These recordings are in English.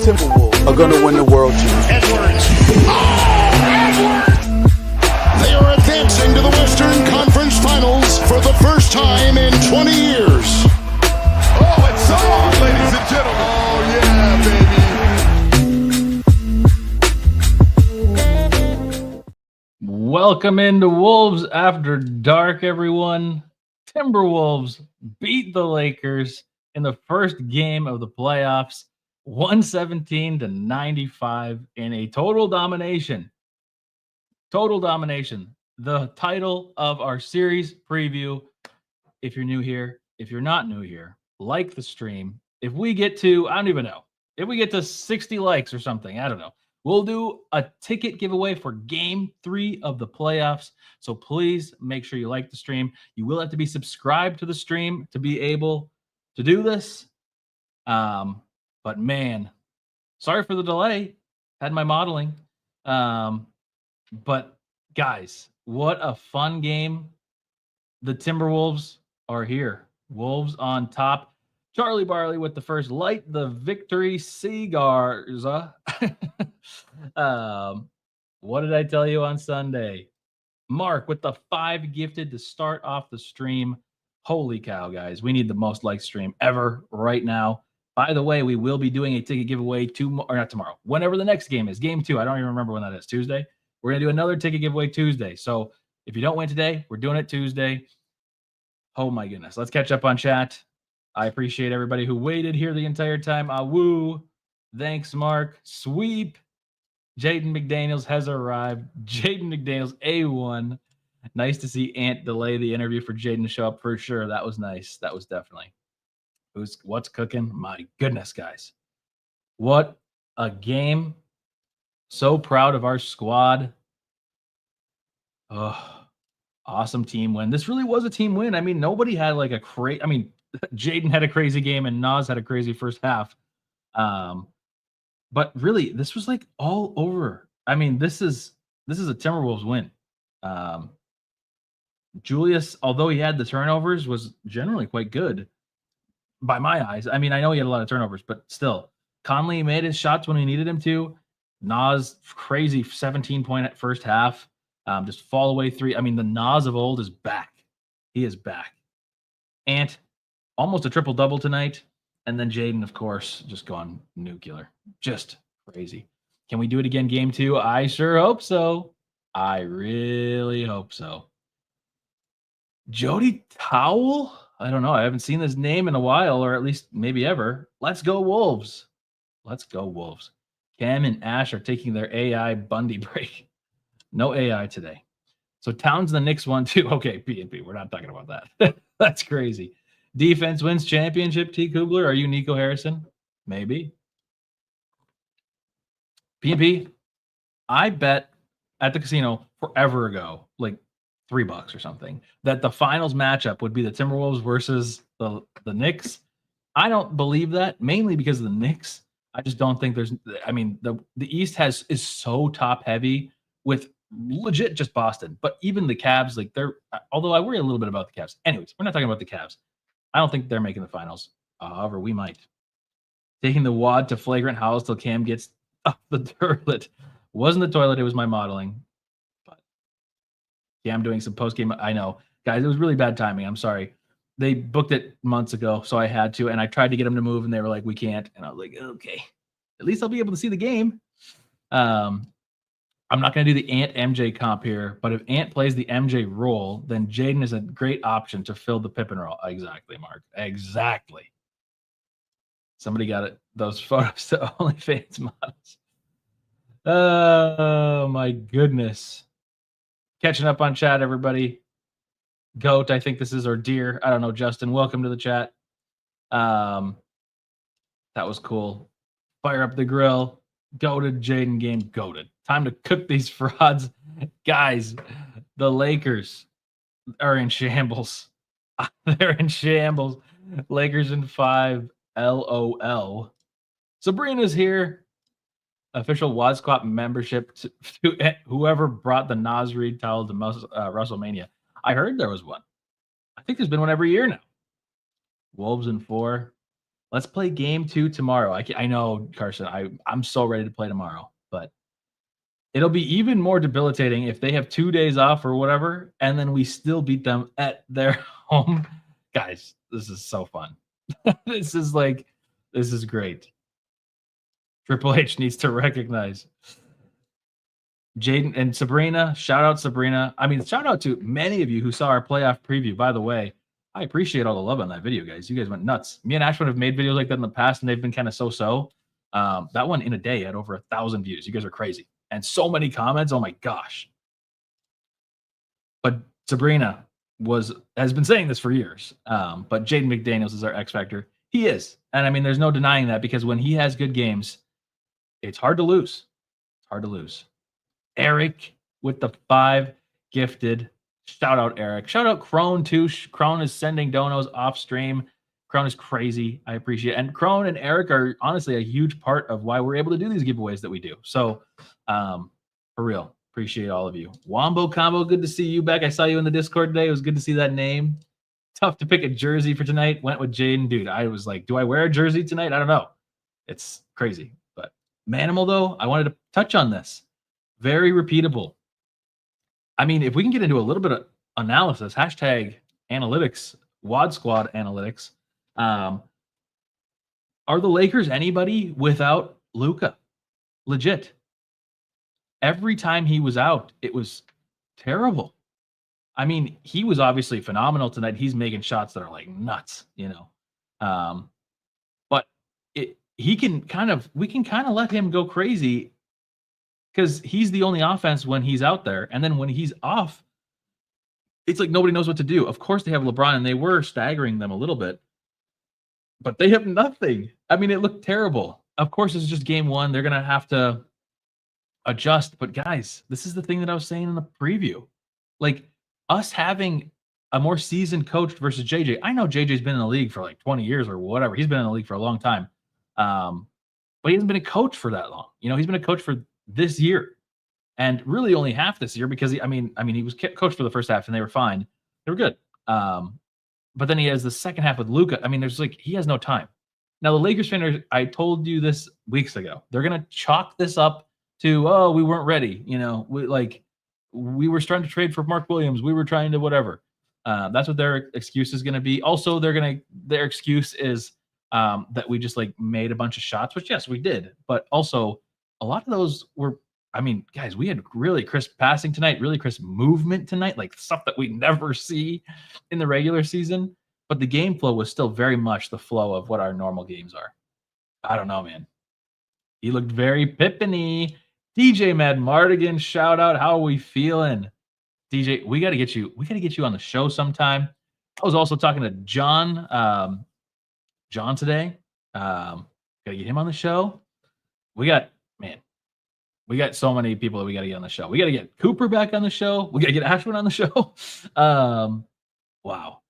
Timberwolves are going to win the world championship. Edwards. Oh, Edwards! They are advancing to the Western Conference Finals for the first time in 20 years. Oh, it's on, ladies and gentlemen. Oh, yeah, baby. Welcome into Wolves After Dark, everyone. Timberwolves beat the Lakers in the first game of the playoffs, 117-95 in a total domination. Total domination. The title of our series preview. If you're new here, if you're not new here, like the stream. If we get to, I don't even know, if we get to 60 likes or something, I don't know, we'll do a ticket giveaway for game 3 of the playoffs. So please make sure you like the stream. You will have to be subscribed to the stream to be able to do this. But man, sorry for the delay. Had my modeling. But guys, what a fun game. The Timberwolves are here. Wolves on top. Charlie Barley with the first light the victory cigars. What did I tell you on Sunday? Mark with the 5 gifted to start off the stream. Holy cow, guys. We need the most liked stream ever right now. By the way, we will be doing a ticket giveaway not tomorrow. Whenever the next game is. Game 2. I don't even remember when that is. Tuesday. We're going to do another ticket giveaway Tuesday. So if you don't win today, we're doing it Tuesday. Oh my goodness. Let's catch up on chat. I appreciate everybody who waited here the entire time. Woo. Thanks, Mark. Sweep. Jaden McDaniels has arrived. Jaden McDaniels, A1. Nice to see Ant delay the interview for Jaden to show up for sure. That was nice. That was definitely. What's cooking? My goodness, guys. What a game. So proud of our squad. Oh, awesome team win. This really was a team win. I mean, nobody had like a crazy. I mean, Jaden had a crazy game and Nas had a crazy first half. But really, this was like all over. I mean, this is a Timberwolves win. Julius, although he had the turnovers, was generally quite good by my eyes. I mean, I know he had a lot of turnovers, but still, Conley made his shots when he needed him to. Nas, crazy 17-point at first half. Just fall away 3. I mean, the Nas of old is back. He is back. Ant, almost a triple-double tonight. And then Jaden, of course, just gone nuclear. Just crazy. Can we do it again game 2? I sure hope so. I really hope so. Jody Towel? I don't know. I haven't seen his name in a while, or at least maybe ever. Let's go Wolves. Let's go Wolves. Cam and Ash are taking their AI Bundy break. No AI today. So Towns the Knicks won too. Okay, P&P. We're not talking about that. That's crazy. Defense wins championship. T. Kubler. Are you Nico Harrison? Maybe. P&P. I bet at the casino forever ago, like $3 or something, that the finals matchup would be the Timberwolves versus the Knicks. I don't believe that, mainly because of the Knicks. I just don't think there's. I mean, the East is so top heavy with legit just Boston, but even the Cavs, like they're. Although I worry a little bit about the Cavs. Anyways, we're not talking about the Cavs. I don't think they're making the finals. However, we might. Taking the wad to flagrant howls till Cam gets up the toilet. Wasn't the toilet, it was my modeling. But yeah, I'm doing some post-game. I know. Guys, it was really bad timing. I'm sorry. They booked it months ago, so I had to, and I tried to get them to move, and they were like, we can't. And I was like, okay. At least I'll be able to see the game. I'm not going to do the Ant MJ comp here, but if Ant plays the MJ role, then Jaden is a great option to fill the Pippen role. Exactly, Mark. Exactly. Somebody got it. Those photos to OnlyFans models. Oh, my goodness. Catching up on chat, everybody. Goat, I think this is, or Deer. I don't know, Justin. Welcome to the chat. That was cool. Fire up the grill. Goated Jaden game. Goated. Time to cook these frauds. Guys, the Lakers are in shambles. They're in shambles. Lakers in 5. LOL. Sabrina's here. Official Wad Squad membership to whoever brought the Nas Reed towel to WrestleMania. I heard there was one. I think there's been one every year now. Wolves in 4. Let's play game 2 tomorrow. I know, Carson, I'm so ready to play tomorrow, but it'll be even more debilitating if they have 2 days off or whatever, and then we still beat them at their home. Guys, this is so fun. This is great. Triple H needs to recognize Jaden and Sabrina. Shout out Sabrina. I mean, shout out to many of you who saw our playoff preview. By the way, I appreciate all the love on that video, guys. You guys went nuts. Me and Ashwin have made videos like that in the past, and they've been kind of so-so. That one in a day had over 1,000 views. You guys are crazy. And so many comments. Oh my gosh. But Sabrina has been saying this for years. But Jaden McDaniels is our X factor. He is. And I mean, there's no denying that, because when he has good games, it's hard to lose. It's hard to lose. Eric with the 5 gifted. Shout out Eric. Shout out Crone too. Crone is sending donos off stream. Crone is crazy. I appreciate it. And Crone and Eric are honestly a huge part of why we're able to do these giveaways that we do. So for real, appreciate all of you. Wombo Combo, good to see you back. I saw you in the Discord today. It was good to see that name. Tough to pick a jersey for tonight. Went with Jaden. Dude, I was like, do I wear a jersey tonight? I don't know. It's crazy. But Manimal, though, I wanted to touch on this. Very repeatable. I mean, if we can get into a little bit of analysis, hashtag analytics, WAD Squad analytics, are the Lakers anybody without Luka? Legit. Every time he was out, it was terrible. I mean, he was obviously phenomenal tonight. He's making shots that are like nuts, you know. But we can kind of let him go crazy, because he's the only offense when he's out there. And then when he's off, it's like nobody knows what to do. Of course, they have LeBron, and they were staggering them a little bit, but they have nothing. I mean, it looked terrible. Of course, it's just game 1. They're going to have to adjust. But guys, this is the thing that I was saying in the preview. Like, us having a more seasoned coach versus JJ. I know JJ's been in the league for like 20 years or whatever. He's been in the league for a long time. But he hasn't been a coach for that long. You know, he's been a coach for this year, and really only half this year, because he was coached for the first half and they were fine. They were good. But then he has the second half with Luka. I mean, he has no time. Now, the Lakers fans, I told you this weeks ago, they're going to chalk this up to, oh, we weren't ready. You know, we were starting to trade for Mark Williams. We were trying to whatever. That's what their excuse is going to be. Also, their excuse is that we just like made a bunch of shots, which yes, we did. But also, a lot of those were, I mean, guys, we had really crisp passing tonight, really crisp movement tonight, like stuff that we never see in the regular season. But the game flow was still very much the flow of what our normal games are. I don't know, man. He looked very Pippin-y. DJ Mad Mardigan, shout out. How are we feeling? DJ, we got to get you on the show sometime. I was also talking to John today. Got to get him on the show. We got so many people that we got to get on the show. We got to get Cooper back on the show. We got to get Ashwin on the show. Wow.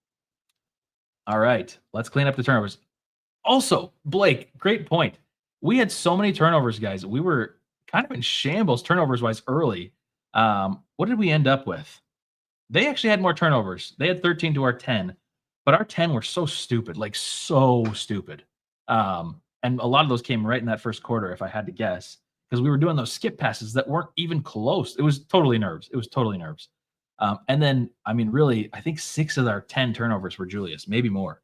All right. Let's clean up the turnovers. Also, Blake, great point. We had so many turnovers, guys. We were kind of in shambles turnovers-wise early. What did we end up with? They actually had more turnovers. They had 13 to our 10. But our 10 were so stupid, like so stupid. And a lot of those came right in that first quarter, if I had to guess, because we were doing those skip passes that weren't even close. It was totally nerves. And then, I mean, really, I think 6 of our 10 turnovers were Julius, maybe more.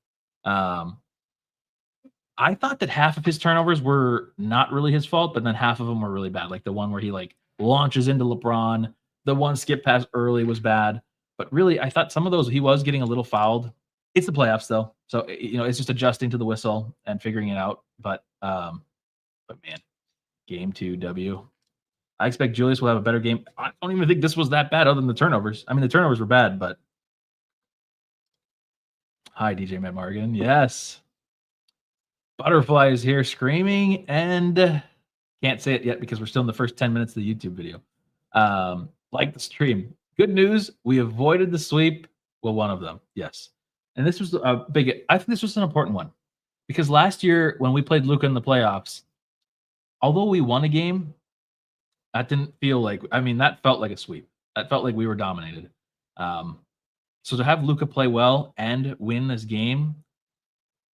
I thought that half of his turnovers were not really his fault, but then half of them were really bad. Like the one where he like launches into LeBron, the one skip pass early was bad. But really, I thought some of those he was getting a little fouled. It's the playoffs though, so you know it's just adjusting to the whistle and figuring it out. But man, game 2 W. I expect Julius will have a better game. I don't even think this was that bad, other than the turnovers. I mean, the turnovers were bad, but hi, DJ Matt Morgan. Yes, Butterfly is here screaming, and can't say it yet because we're still in the first 10 minutes of the YouTube video. Like the stream. Good news, we avoided the sweep. Well, one of them, yes. And this was a big, I think this was an important one, because last year when we played Luka in the playoffs, although we won a game, that didn't feel like, I mean, that felt like a sweep. That felt like we were dominated. So to have Luka play well and win this game,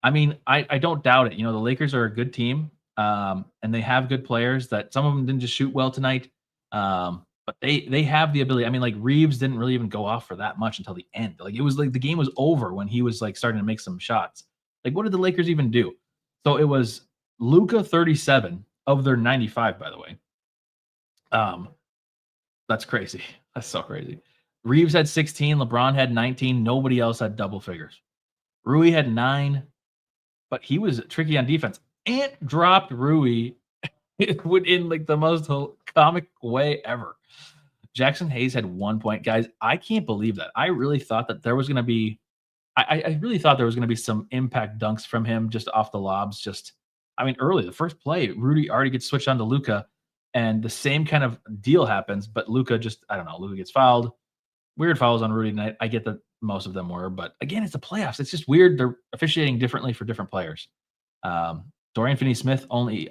I mean, I don't doubt it. You know, the Lakers are a good team, and they have good players. That some of them didn't just shoot well tonight, but they have the ability. I mean, like Reeves didn't really even go off for that much until the end. Like it was like the game was over when he was like starting to make some shots. Like what did the Lakers even do? So it was Luka 37 of their 95, by the way. Um, that's crazy. That's so crazy. Reeves had 16, LeBron had 19. Nobody else had double figures. Rui had 9, but he was tricky on defense. Ant dropped Rui in like the most comic way ever. Jackson Hayes had 1 point. Guys, I can't believe that. I really thought that there was going to be I really thought there was going to be some impact dunks from him just off the lobs. Just, I mean, early, the first play, Rudy already gets switched on to Luka, and the same kind of deal happens, but Luka just, I don't know, Luka gets fouled. Weird fouls on Rudy tonight. I get that most of them were, but again, it's the playoffs. It's just weird. They're officiating differently for different players. Dorian Finney-Smith only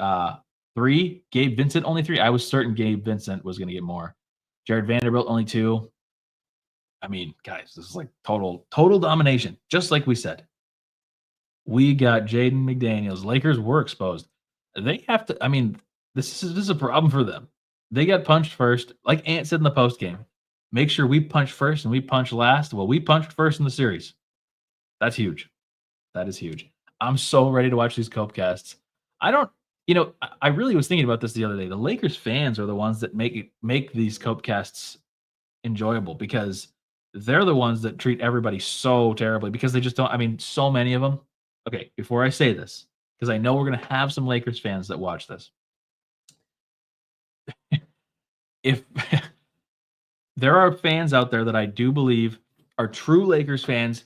3. Gabe Vincent only 3. I was certain Gabe Vincent was going to get more. Jared Vanderbilt only 2. I mean, guys, this is like total domination, just like we said. We got Jaden McDaniels. Lakers were exposed. They have to, I mean, this is a problem for them. They got punched first, like Ant said in the post game. Make sure we punch first and we punch last. Well, we punched first in the series. That's huge. That is huge. I'm so ready to watch these Copecasts. I really was thinking about this the other day. The Lakers fans are the ones that make these Copecasts enjoyable because they're the ones that treat everybody so terribly because they just don't. I mean, so many of them. Okay, before I say this, because I know we're going to have some Lakers fans that watch this. If there are fans out there that I do believe are true Lakers fans,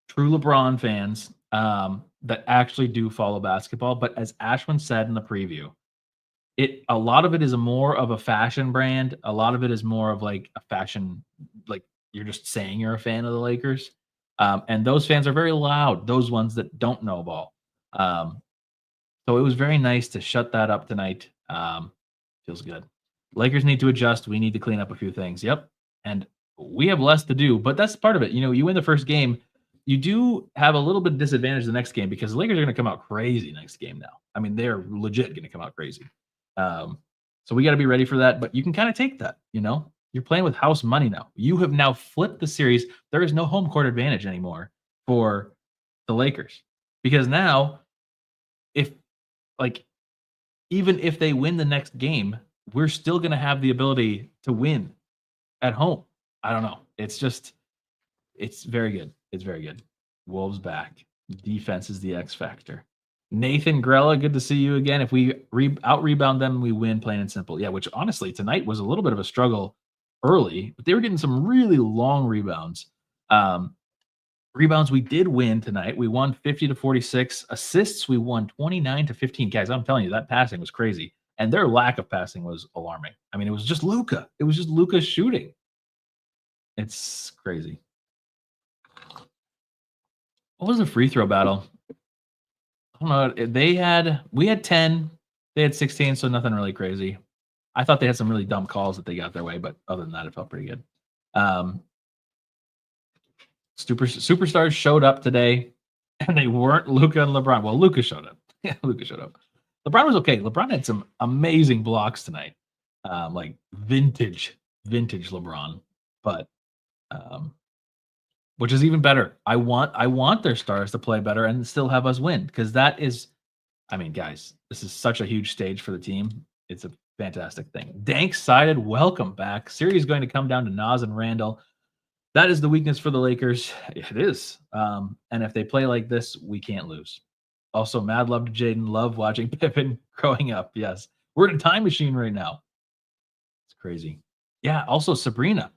true LeBron fans, that actually do follow basketball, but as Ashwin said in the preview, a lot of it is more of a fashion brand. A lot of it is more of like a fashion, like you're just saying you're a fan of the Lakers. And those fans are very loud, those ones that don't know ball. So it was very nice to shut that up tonight. Feels good. Lakers need to adjust. We need to clean up a few things. Yep. And we have less to do, but that's part of it. You know, you win the first game, you do have a little bit of disadvantage the next game because the Lakers are going to come out crazy next game now. I mean, they're legit going to come out crazy. So we got to be ready for that, but you can kind of take that, you know, you're playing with house money now. You have now flipped the series. There is no home court advantage anymore for the Lakers because now even if they win the next game, we're still going to have the ability to win at home. I don't know. It's very good. It's very good. Wolves back. Defense is the X factor. Nathan Grella, good to see you again. If we out-rebound them, we win, plain and simple. Yeah, which honestly, tonight was a little bit of a struggle early, but they were getting some really long rebounds. Rebounds, we did win tonight. We won 50-46. Assists, we won 29-15. Guys, I'm telling you, that passing was crazy. And their lack of passing was alarming. I mean, it was just Luka. It was just Luka shooting. It's crazy. What was the free throw battle? I don't know. We had 10. They had 16, so nothing really crazy. I thought they had some really dumb calls that they got their way, but other than that, it felt pretty good. Superstars showed up today, and they weren't Luka and LeBron. Well, Luka showed up. Yeah, Luka showed up. LeBron was okay. LeBron had some amazing blocks tonight, like vintage LeBron, but which is even better. I want their stars to play better and still have us win because that is, I mean, guys, this is such a huge stage for the team. It's a fantastic thing. Dank-sided, welcome back. Series going to come down to Nas and Randall. That is the weakness for the Lakers. It is. And if they play like this, we can't lose. Also, mad love to Jaden. Love watching Pippen growing up. Yes. We're in a time machine right now. It's crazy. Yeah. Also, Sabrina.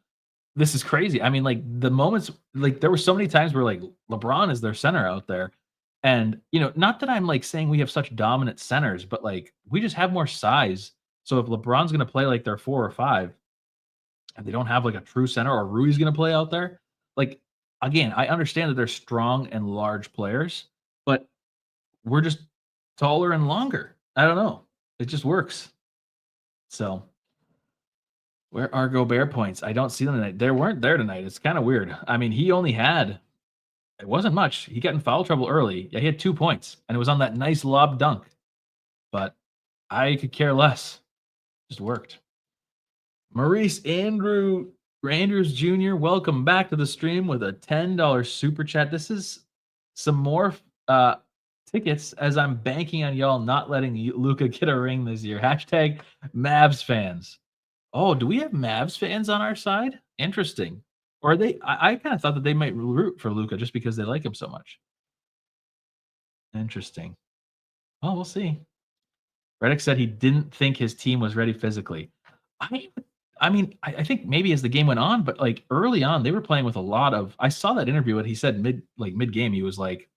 This is crazy. I mean, like the moments, like there were so many times where like LeBron is their center out there. And, you know, not that I'm like saying we have such dominant centers, but like we just have more size. So if LeBron's going to play like they're 4 or 5, and they don't have like a true center or Rui's going to play out there, like, again, I understand that they're strong and large players, but we're just taller and longer. I don't know. It just works. So where are Gobert points? I don't see them tonight. They weren't there tonight. It's kind of weird. I mean, he only had It wasn't much. He got in foul trouble early. Yeah, he had 2 points, and it was on that nice lob dunk. But I could care less. Just worked. Maurice Andrews Jr., welcome back to the stream with a $10 super chat. This is some more tickets as I'm banking on y'all not letting Luka get a ring this year. Hashtag Mavs fans. Oh, do we have Mavs fans on our side? Interesting. Or are they? I kind of thought that they might root for Luka just because they like him so much. Interesting. Well, we'll see. Reddick said he didn't think his team was ready physically. I mean, I think maybe as the game went on, but like early on, they were playing with a lot of. I saw that interview and he said mid game, he was like,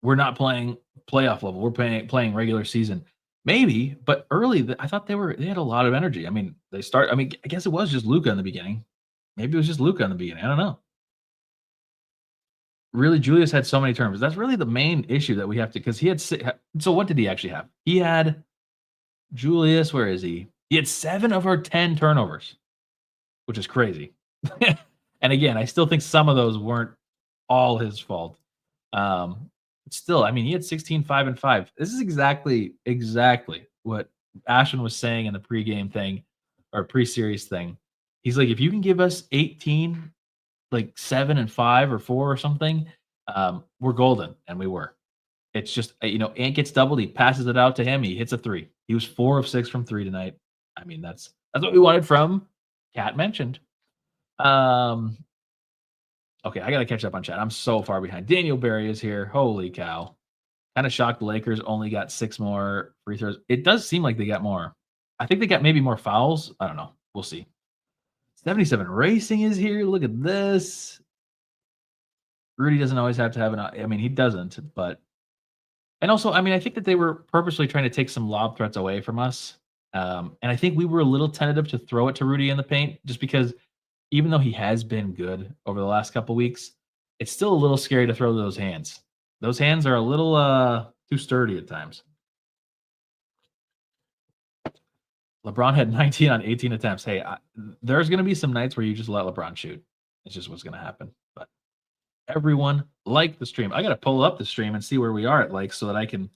"We're not playing playoff level. We're playing regular season." Maybe, but early, I thought they had a lot of energy. I mean, I mean, I guess it was just Luka in the beginning. Maybe it was just Luka in the beginning. I don't know. Really, Julius had so many turnovers. That's really the main issue that we have to, because he had. So what did he actually have? He had Julius. Where is he? He had 7 of our 10 turnovers, which is crazy. And again, I still think some of those weren't all his fault. Still, I mean, he had 16, 5, and 5. This is exactly what Ashwin was saying in the pregame thing or pre-series thing. He's like, if you can give us 18, like 7 and 5 or 4 or something, we're golden, and we were. It's just, Ant gets doubled. He passes it out to him. He hits a 3. He was 4 of 6 from 3 tonight. I mean, that's what we wanted from Cat mentioned. Okay, I got to catch up on chat. I'm so far behind. Daniel Berry is here. Holy cow. Kind of shocked the Lakers only got 6 more free throws. It does seem like they got more. I think they got maybe more fouls. I don't know. We'll see. 77 Racing is here. Look at this. Rudy doesn't always have to have I mean, he doesn't, but. And also, I mean, I think that they were purposely trying to take some lob threats away from us. And I think we were a little tentative to throw it to Rudy in the paint just because even though he has been good over the last couple weeks, it's still a little scary to throw those hands. Those hands are a little too sturdy at times. LeBron had 19 on 18 attempts. Hey, there's going to be some nights where you just let LeBron shoot. It's just what's going to happen. But everyone like the stream. I got to pull up the stream and see where we are at likes so that I can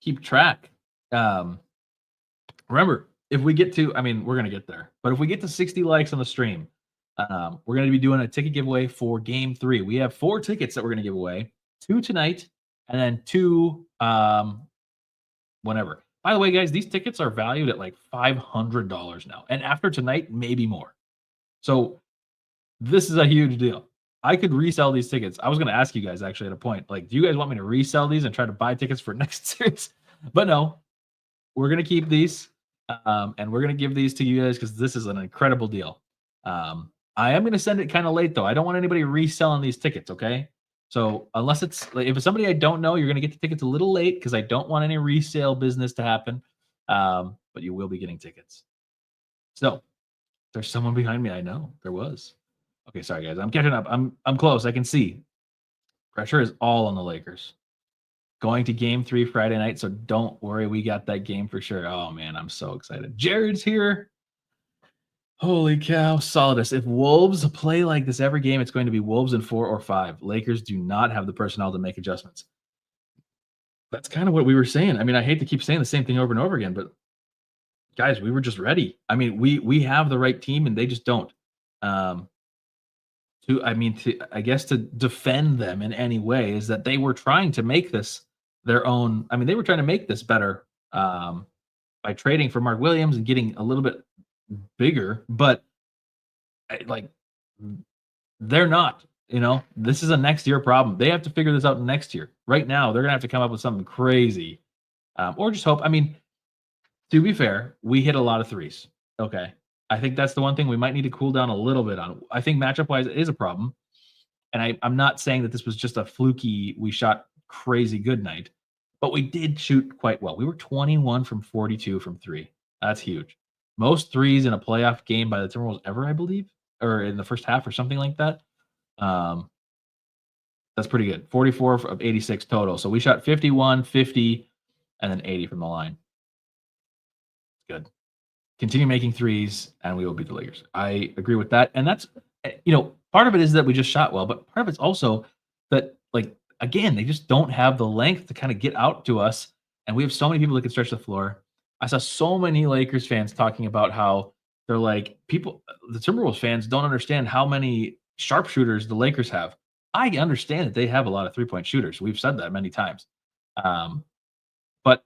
keep track. Remember, if we get to, I mean, we're going to get there, but if we get to 60 likes on the stream, we're going to be doing a ticket giveaway for game 3. We have 4 tickets that we're going to give away, 2 tonight, and then 2 whenever. By the way, guys, these tickets are valued at like $500 now. And after tonight, maybe more. So this is a huge deal. I could resell these tickets. I was going to ask you guys actually at a point, like, do you guys want me to resell these and try to buy tickets for next series? But no, we're going to keep these. And we're going to give these to you guys because this is an incredible deal. I am going to send it kind of late, though. I don't want anybody reselling these tickets, okay? So unless it's like, if it's somebody I don't know, you're going to get the tickets a little late because I don't want any resale business to happen. But you will be getting tickets. So there's someone behind me. I know there was. Okay, sorry guys. I'm catching up. I'm close. I can see. Pressure is all on the Lakers. Going to game 3 Friday night, so don't worry. We got that game for sure. Oh, man, I'm so excited. Jared's here. Holy cow, Solidus. If Wolves play like this every game, it's going to be Wolves in 4 or 5. Lakers do not have the personnel to make adjustments. That's kind of what we were saying. I mean, I hate to keep saying the same thing over and over again, but guys, we were just ready. I mean, we have the right team, and they just don't. I guess to defend them in any way is that they were trying to make this their own. I mean, they were trying to make this better by trading for Mark Williams and getting a little bit bigger, but like they're not. This is a next year problem. They have to figure this out next year. Right now, they're gonna have to come up with something crazy, or just hope. I mean, to be fair, we hit a lot of threes. Okay. I think that's the one thing we might need to cool down a little bit on. I think matchup-wise it is a problem. And I'm not saying that this was just a fluky, we shot crazy good night, but we did shoot quite well. We were 21 from 42 from 3. That's huge. Most threes in a playoff game by the Timberwolves ever, I believe, or in the first half or something like that. That's pretty good. 44 of 86 total. So we shot 51, 50, and then 80 from the line. Good. Continue making threes, and we will beat the Lakers. I agree with that. And that's, part of it is that we just shot well, but part of it's also that, like, again, they just don't have the length to kind of get out to us. And we have so many people that can stretch the floor. I saw so many Lakers fans talking about how they're like, the Timberwolves fans don't understand how many sharpshooters the Lakers have. I understand that they have a lot of 3-point shooters. We've said that many times. But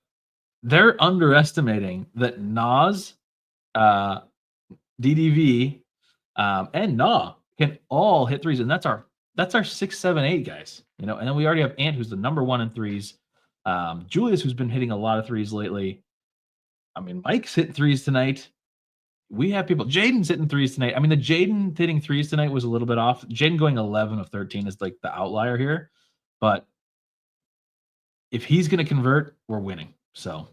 they're underestimating that Nas, DDV, and Nah can all hit threes, and that's our 6, 7, 8 guys. And then we already have Ant, who's the number 1 in threes. Julius, who's been hitting a lot of threes lately. I mean, Mike's hitting threes tonight. We have people. Jaden's hitting threes tonight. I mean, the Jaden hitting threes tonight was a little bit off. Jaden going 11 of 13 is like the outlier here, but if he's going to convert, we're winning. So,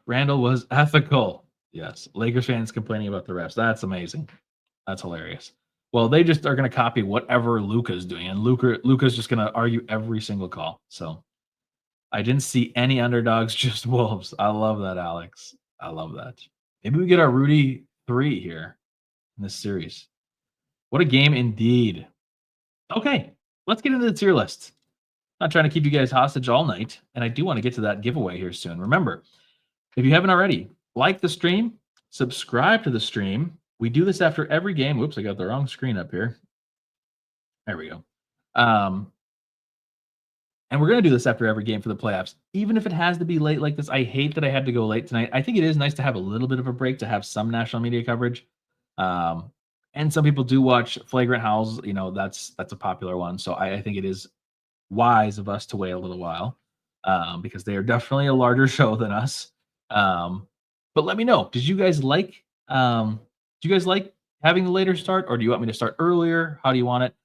Randall was ethical. Yes, Lakers fans complaining about the refs. That's amazing. That's hilarious. Well, they just are going to copy whatever Luka's doing, and Luka's just going to argue every single call. So, I didn't see any underdogs, just Wolves. I love that, Alex. I love that. Maybe we get our Rudy 3 here in this series. What a game indeed. Okay, let's get into the tier list. Not trying to keep you guys hostage all night, and I do want to get to that giveaway here soon. Remember, if you haven't already, like the stream, subscribe to the stream. We do this after every game. Whoops, I got the wrong screen up here. There we go. And we're going to do this after every game for the playoffs, even if it has to be late like this. I hate that I had to go late tonight. I think it is nice to have a little bit of a break, to have some national media coverage. And some people do watch Flagrant Howls. That's a popular one. So I think it is wise of us to wait a little while, because they are definitely a larger show than us. But let me know. Did you guys like having the later start, or do you want me to start earlier? How do you want it?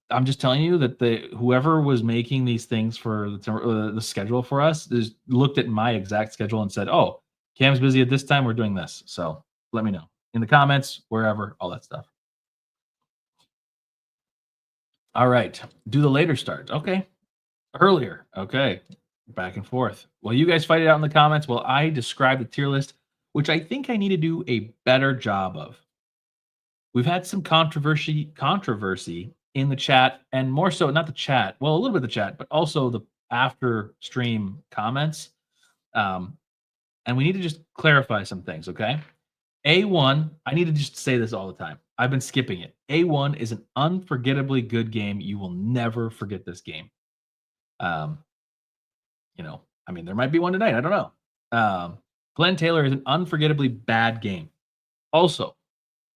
I'm just telling you that whoever was making these things for the schedule for us looked at my exact schedule and said, "Oh, Cam's busy at this time. We're doing this." So let me know in the comments, wherever, all that stuff. All right, do the later start. Okay, earlier. Okay, back and forth. Well, you guys fight it out in the comments while I describe the tier list, which I think I need to do a better job of. We've had some controversy in the chat, and more so, not the chat, well, a little bit of the chat, but also the after stream comments. And we need to just clarify some things, okay? A1, I need to just say this all the time. I've been skipping it. A1 is an unforgettably good game. You will never forget this game. I mean, there might be one tonight. I don't know. Glenn Taylor is an unforgettably bad game. Also,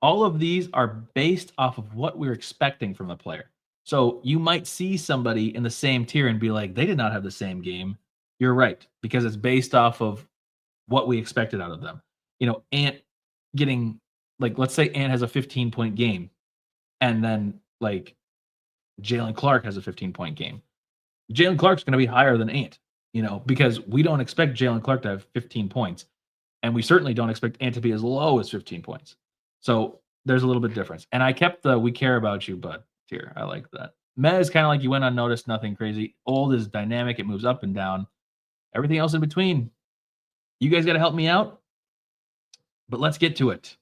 all of these are based off of what we're expecting from the player. So you might see somebody in the same tier and be like, they did not have the same game. You're right, because it's based off of what we expected out of them. Ant getting, like, let's say Ant has a 15-point game, and then, like, Jalen Clark has a 15-point game. Jalen Clark's going to be higher than Ant, because we don't expect Jalen Clark to have 15 points, and we certainly don't expect Ant to be as low as 15 points. So there's a little bit of difference. And I kept the "we care about you, bud" tier. I like that. Meh is kind of like you went unnoticed, nothing crazy. Old is dynamic. It moves up and down. Everything else in between. You guys got to help me out. But let's get to it.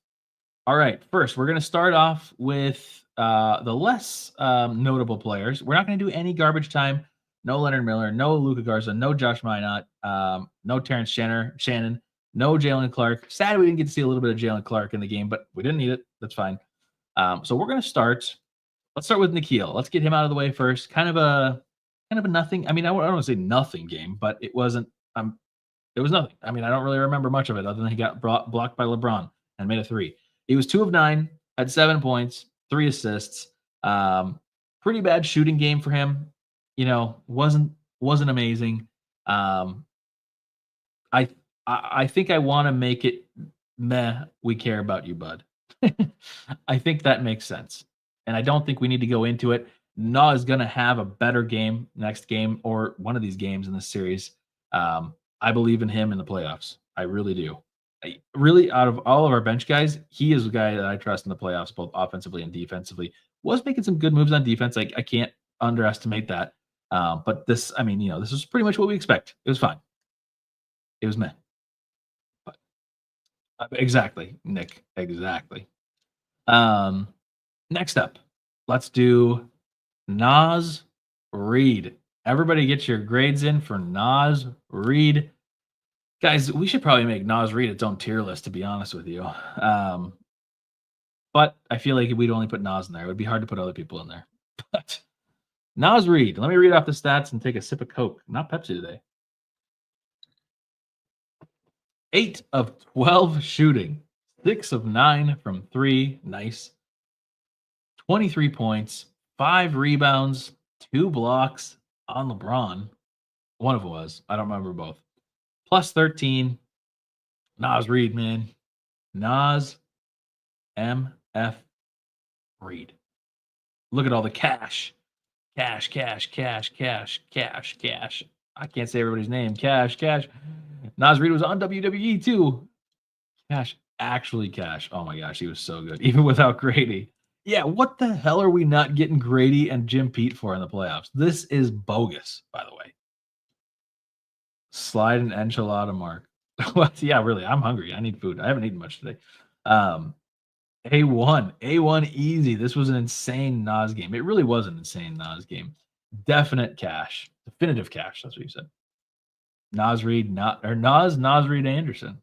All right. First, we're going to start off with the less notable players. We're not going to do any garbage time. No Leonard Miller. No Luka Garza. No Josh Minot. No Terrence Shannon. No Jalen Clark. Sad we didn't get to see a little bit of Jalen Clark in the game, but we didn't need it. That's fine. So we're going to start. Let's start with Nikhil. Let's get him out of the way first. Kind of a nothing. I mean, I don't want to say nothing game, but it wasn't. It was nothing. I mean, I don't really remember much of it other than he got blocked by LeBron and made a 3. He was 2 of 9, had 7 points, 3 assists. Pretty bad shooting game for him. Wasn't amazing. I think I want to make it meh. We care about you, bud. I think that makes sense. And I don't think we need to go into it. Na is going to have a better game next game, or one of these games in this series. I believe in him in the playoffs. I really do. Really, out of all of our bench guys, he is the guy that I trust in the playoffs, both offensively and defensively. Was making some good moves on defense. I can't underestimate that. But this, this is pretty much what we expect. It was fine. It was meh. Exactly, Nick. Exactly. Next up, let's do Nas Reed. Everybody get your grades in for Nas Reed. Guys, we should probably make Nas Reed its own tier list, to be honest with you. But I feel like if we'd only put Nas in there, it would be hard to put other people in there. But Nas Reed, let me read off the stats and take a sip of Coke. Not Pepsi today. 8 of 12 shooting, 6 of 9 from 3. Nice. 23 points, 5 rebounds, 2 blocks on LeBron. One of them was. I don't remember both. Plus 13. Nas Reed, man. Nas MF Reed. Look at all the cash. Cash. I can't say everybody's name. Cash. Nas Reed was on WWE too. Actually cash. Oh my gosh, he was so good. Even without Grady. Yeah, what the hell are we not getting Grady and Jim Pete for in the playoffs? This is bogus, by the way. Slide an enchilada mark. Well, yeah, really. I'm hungry. I need food. I haven't eaten much today. A1 easy. This was an insane Nas game. It really was an insane Nas game. Definite cash. Definitive cash. That's what you said. Nas Reed, Nas Reed Anderson.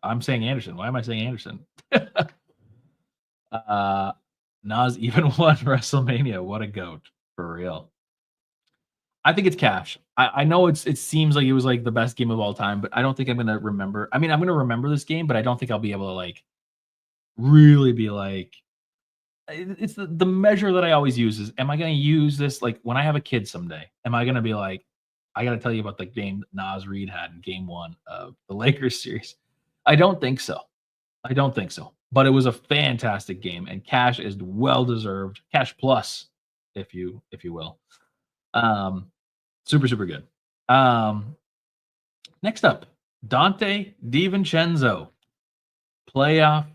I'm saying Anderson. Why am I saying Anderson? Nas even won WrestleMania. What a goat. For real. I think it's cash. I know it seems like it was like the best game of all time, but I don't think I'm gonna remember. I mean, I'm gonna remember this game, but I don't think I'll be able to like really be like it's the measure that I always use is am I gonna use this like when I have a kid someday? Am I gonna be like, I gotta tell you about the game that Nas Reed had in game 1 of the Lakers series? I don't think so. But it was a fantastic game, and cash is well deserved. Cash plus, if you will. Super good. Next up, Dante DiVincenzo, playoff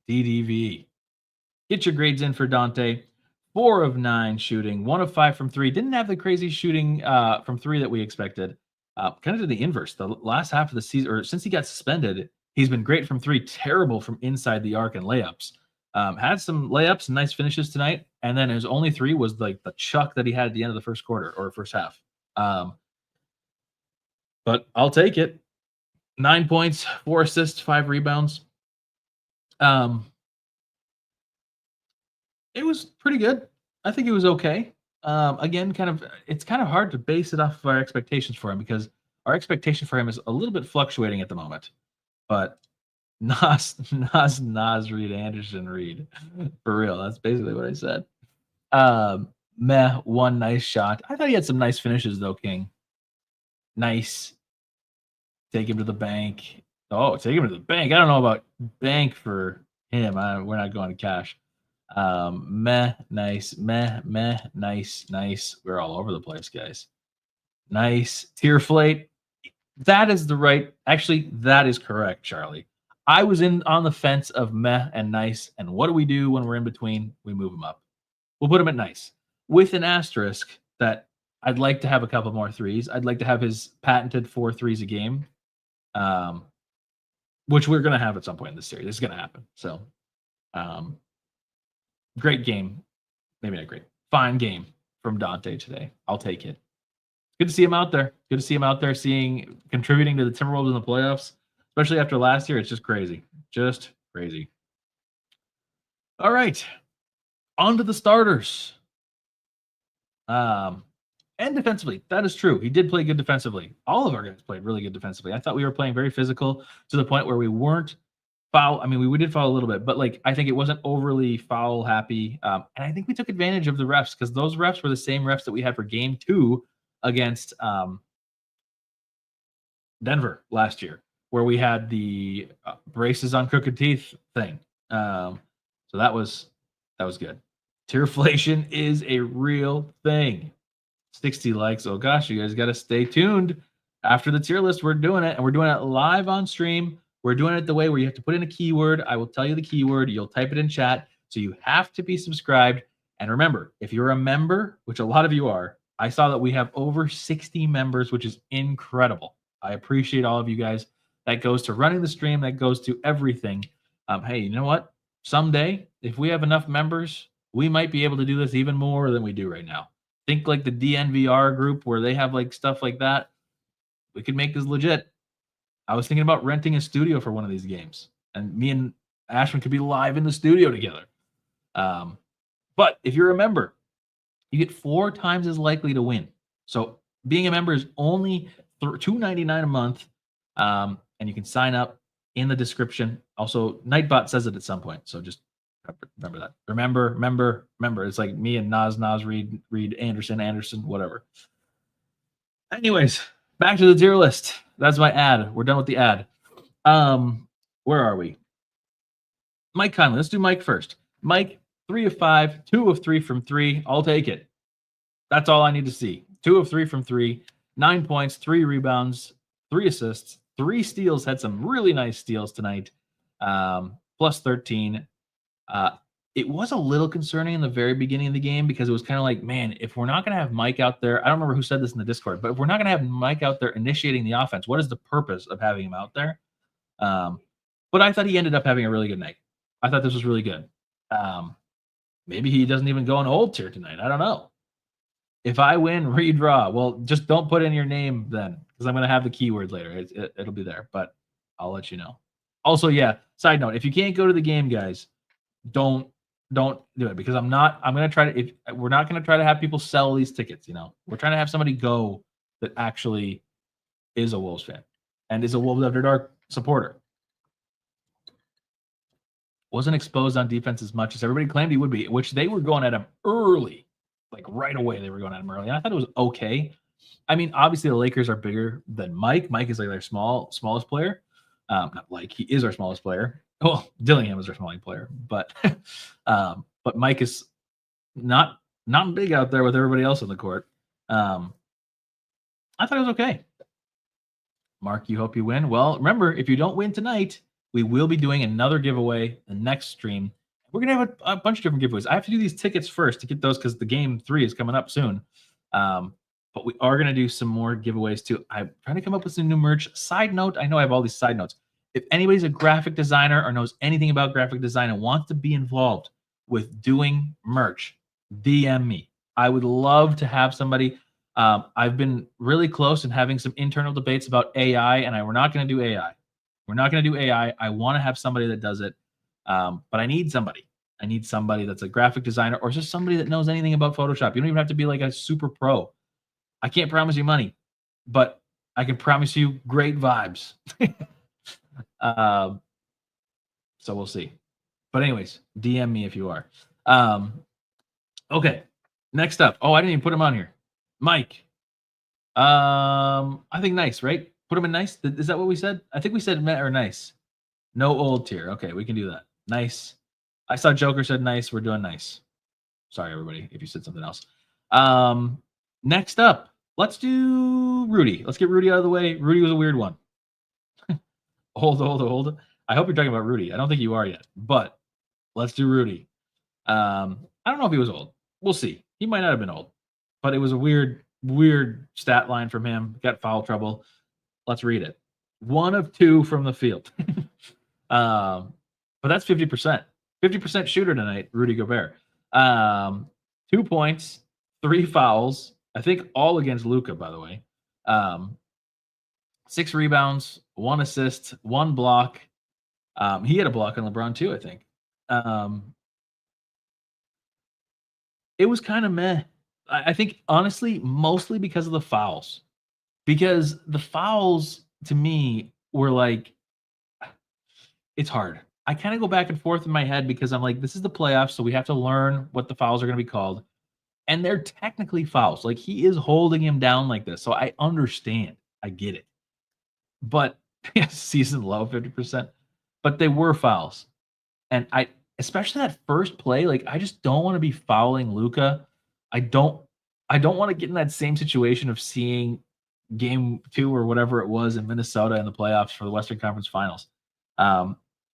DDV. Get your grades in for Dante. 4 of 9 shooting, 1 of 5 from 3. Didn't have the crazy shooting from 3 that we expected. Kind of did the inverse. The last half of the season, or since he got suspended, he's been great from 3, terrible from inside the arc and layups. Had some layups and nice finishes tonight, and then his only 3 was like the chuck that he had at the end of the first quarter or first half. But I'll take it. 9 points, 4 assists, 5 rebounds. It was pretty good. I think it was okay. Again, it's kind of hard to base it off of our expectations for him because our expectation for him is a little bit fluctuating at the moment. But Nas Reed Anderson Reed. For real. That's basically what I said. One nice shot. I thought he had some nice finishes though, King. Nice. Take him to the bank. Oh, take him to the bank. I don't know about bank for him. We're not going to cash. Nice. Nice. We're all over the place, guys. Nice. Tierflate. That is that is correct, Charlie. I was on the fence of meh and nice. And what do we do when we're in between? We move them up. We'll put him at nice with an asterisk that I'd like to have a couple more 3s. I'd like to have his patented 4 3s a game, which we're going to have at some point in this series. This is going to happen. So, great game. Maybe not great. Fine game from Dante today. I'll take it. Good to see him out there. Contributing to the Timberwolves in the playoffs, especially after last year. It's just crazy. All right. On to the starters. And defensively, that is true. He did play good defensively. All of our guys played really good defensively. I thought we were playing very physical to the point where we weren't foul. I mean, we did foul a little bit, but like I think it wasn't overly foul happy. And I think we took advantage of the refs because those refs were the same refs that we had for game 2 against Denver last year, where we had the braces on crooked teeth thing. So that was good. Tierflation is a real thing. 60 likes. Oh gosh, you guys got to stay tuned. After the tier list, we're doing it, and we're doing it live on stream. We're doing it the way where you have to put in a keyword. I will tell you the keyword. You'll type it in chat. So you have to be subscribed. And remember, if you're a member, which a lot of you are, I saw that we have over 60 members, which is incredible. I appreciate all of you guys that goes to running the stream, that goes to everything. Hey, you know what? Someday, if we have enough members, we might be able to do this even more than we do right now. Think like the DNVR group where they have like stuff like that. We could make this legit. I was thinking about renting a studio for one of these games, and me and Ashwin could be live in the studio together. But if you're a member, you get 4 times as likely to win. So being a member is only $2.99 a month, and you can sign up in the description. Also, Nightbot says it at some point, so just remember that. Remember. It's like me and Nas, Reed, Anderson, whatever. Anyways, back to the tier list. That's my ad. We're done with the ad. Where are we? Mike Conley. Let's do Mike first. Mike, 3 of 5, 2 of 3 from 3. I'll take it. That's all I need to see. 2 of 3 from 3, 9 points, 3 rebounds, 3 assists, 3 steals. Had some really nice steals tonight. Plus 13. It was a little concerning in the very beginning of the game because it was kind of like, man, if we're not going to have Mike out there, I don't remember who said this in the Discord, but if we're not going to have Mike out there initiating the offense, what is the purpose of having him out there? But I thought he ended up having a really good night. I thought this was really good. Maybe he doesn't even go on old tier tonight. I don't know. If I win, redraw. Well, just don't put in your name then, because I'm going to have the keyword later. It'll be there, but I'll let you know. Also, yeah, side note, if you can't go to the game, guys, don't do it, because we're not going to try to have people sell these tickets. We're trying to have somebody go that actually is a Wolves fan and is a Wolves After Dark supporter. Wasn't exposed on defense as much as everybody claimed he would be, which they were going at him early, like right away. They were going at him early. And I thought it was okay. I mean, obviously the Lakers are bigger than Mike. Mike is like their smallest player. Not like he is our smallest player. Well, Dillingham is our smallest player, but Mike is not big out there with everybody else on the court. I thought it was okay. Mark, you hope you win. Well, remember, if you don't win tonight, we will be doing another giveaway the next stream. We're going to have a bunch of different giveaways. I have to do these tickets first to get those because the game 3 is coming up soon. But we are going to do some more giveaways too. I'm trying to come up with some new merch. Side note, I know I have all these side notes. If anybody's a graphic designer or knows anything about graphic design and wants to be involved with doing merch, DM me. I would love to have somebody. I've been really close in having some internal debates about AI, and we're not going to do AI. We're not going to do AI. I want to have somebody that does it, but I need somebody. I need somebody that's a graphic designer or just somebody that knows anything about Photoshop. You don't even have to be like a super pro. I can't promise you money, but I can promise you great vibes. So we'll see. But anyways, DM me if you are. Okay, next up. Oh, I didn't even put him on here. Mike. I think nice, right? Put him in nice. Is that what we said? I think we said met or nice. No old tier. Okay, we can do that. Nice. I saw Joker said nice. We're doing nice. Sorry, everybody, if you said something else. Next up, let's do Rudy. Let's get Rudy out of the way. Rudy was a weird one. Old. I hope you're talking about Rudy. I don't think you are yet, but let's do Rudy. I don't know if he was old. We'll see. He might not have been old, but it was a weird stat line from him. Got foul trouble. Let's read it. 1 of 2 from the field. But that's 50%. 50% shooter tonight, Rudy Gobert. 2 points, 3 fouls. I think all against Luka, by the way. 6 rebounds, 1 assist, 1 block. He had a block on LeBron too, I think. It was kind of meh. I think, honestly, mostly because of the fouls. Because the fouls, to me, were like, it's hard. I kind of go back and forth in my head because I'm like, this is the playoffs, so we have to learn what the fouls are going to be called. And they're technically fouls. Like, he is holding him down like this. So I understand. I get it. But, season low, 50%. But they were fouls. And especially that first play, like, I just don't want to be fouling Luka. I don't want to get in that same situation of seeing game 2 or whatever it was in Minnesota in the playoffs for the Western Conference Finals.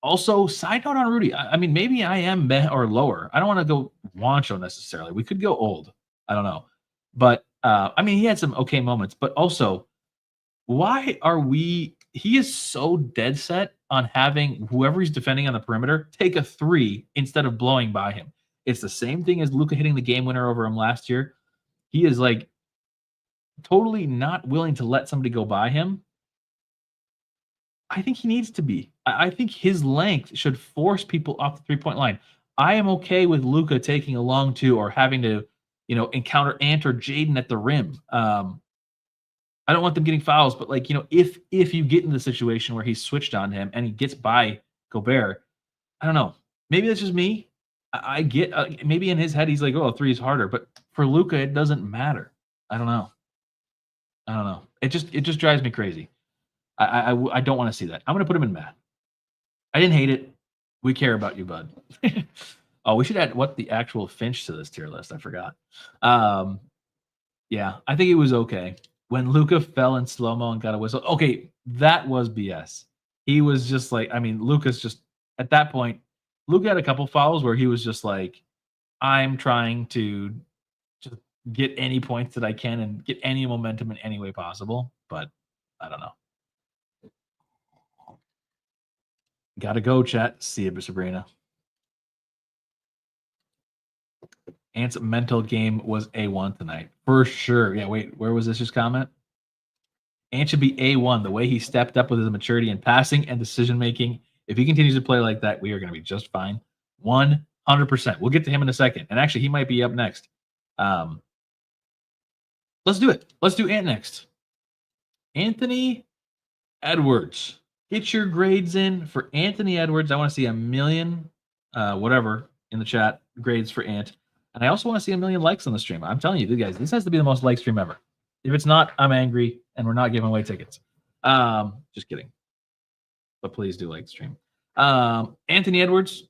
Also, side note on Rudy. I mean, maybe I am meh or lower. I don't want to go Wancho necessarily. We could go old. I don't know. But, I mean, he had some okay moments. But also, why are we he is so dead set on having whoever he's defending on the perimeter take a 3 instead of blowing by him. It's the same thing as Luka hitting the game winner over him last year. He is like totally not willing to let somebody go by him. I think he needs to be. I think his length should force people off the 3-point line. I am okay with Luka taking a long 2 or having to, encounter Ant or Jaden at the rim. I don't want them getting fouls, but if you get in the situation where he's switched on him and he gets by Gobert, I don't know. Maybe that's just me. I get maybe in his head he's like, oh, 3 is harder, but for Luka it doesn't matter. I don't know. It just drives me crazy. I don't want to see that. I'm gonna put him in Matt. I didn't hate it. We care about you, bud. Oh, we should add what the actual Finch to this tier list. I forgot. Yeah, I think it was okay. When Luka fell in slow-mo and got a whistle, okay, that was BS. He was just like, Luka's just, at that point, Luka had a couple fouls where he was just like, I'm trying to just get any points that I can and get any momentum in any way possible, but I don't know. Gotta go, chat. See you, Sabrina. Ant's mental game was A1 tonight. For sure. Yeah, wait, where was this just comment? Ant should be A1. The way he stepped up with his maturity and passing and decision-making. If he continues to play like that, we are going to be just fine. 100%. We'll get to him in a second. And actually, he might be up next. Let's do it. Let's do Ant next. Anthony Edwards. Get your grades in for Anthony Edwards. I want to see 1 million, whatever, in the chat, grades for Ant. And I also want to see 1 million likes on the stream. I'm telling you, guys, this has to be the most liked stream ever. If it's not, I'm angry, and we're not giving away tickets. Just kidding. But please do like the stream. Anthony Edwards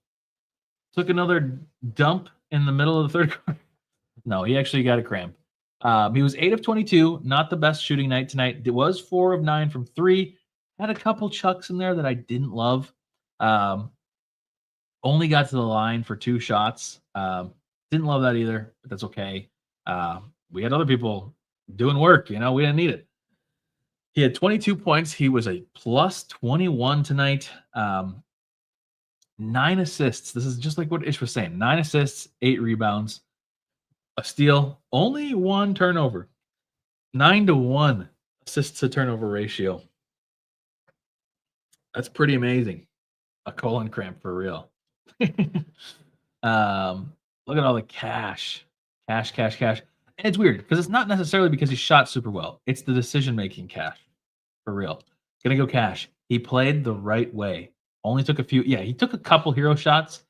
took another dump in the middle of the third quarter. No, he actually got a cramp. He was 8 of 22, not the best shooting night tonight. It was 4 of 9 from 3. Had a couple chucks in there that I didn't love. Only got to the line for 2 shots. Didn't love that either, but that's okay. We had other people doing work, we didn't need it. He had 22 points. He was a plus 21 tonight. 9 assists. This is just like what Ish was saying. 9 assists, 8 rebounds, a steal, only 1 turnover. 9-to-1 assists to turnover ratio. That's pretty amazing. A colon cramp for real. Look at all the cash. Cash. And it's weird because it's not necessarily because he shot super well. It's the decision-making cash. For real. Gonna go cash. He played the right way. Only took a few. Yeah, he took a couple hero shots,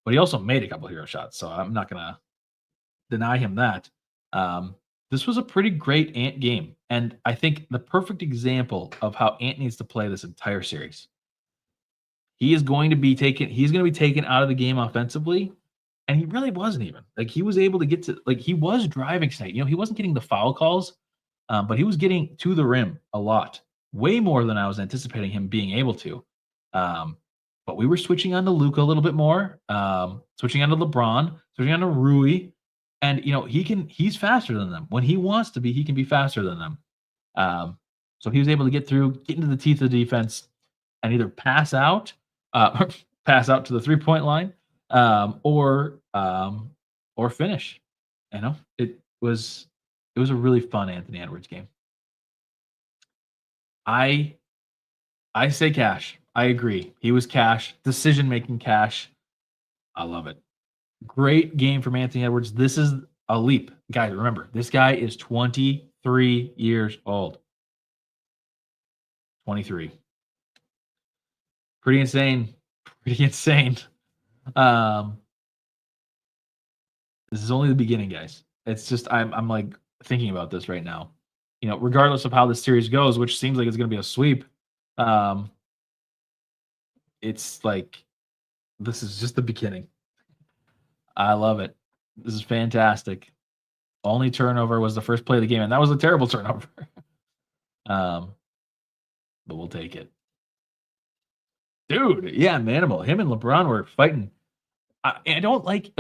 but he also made a couple hero shots. So I'm not gonna deny him that. This was a pretty great Ant game. And I think the perfect example of how Ant needs to play this entire series. He's going to be taken out of the game offensively. And he really wasn't even. He was able to get to, he was driving tonight. He wasn't getting the foul calls, but he was getting to the rim a lot. Way more than I was anticipating him being able to. But we were switching on to Luka a little bit more, switching on to LeBron, switching on to Rui. And, he's faster than them. When he wants to be, he can be faster than them. So he was able to get into the teeth of the defense and either pass out to the 3-point line, or finish. It was a really fun Anthony Edwards game. I say cash. I agree. He was cash. Decision-making cash. I love it. Great game from Anthony Edwards. This is a leap. Guys, remember, this guy is 23 years old. 23. Pretty insane. This is only the beginning, guys. It's just I'm like thinking about this right now. Regardless of how this series goes, which seems like it's going to be a sweep, it's like this is just the beginning. I love it. This is fantastic. Only turnover was the first play of the game, and that was a terrible turnover. But we'll take it. Dude, yeah, Manimal. Him and LeBron were fighting. I don't like,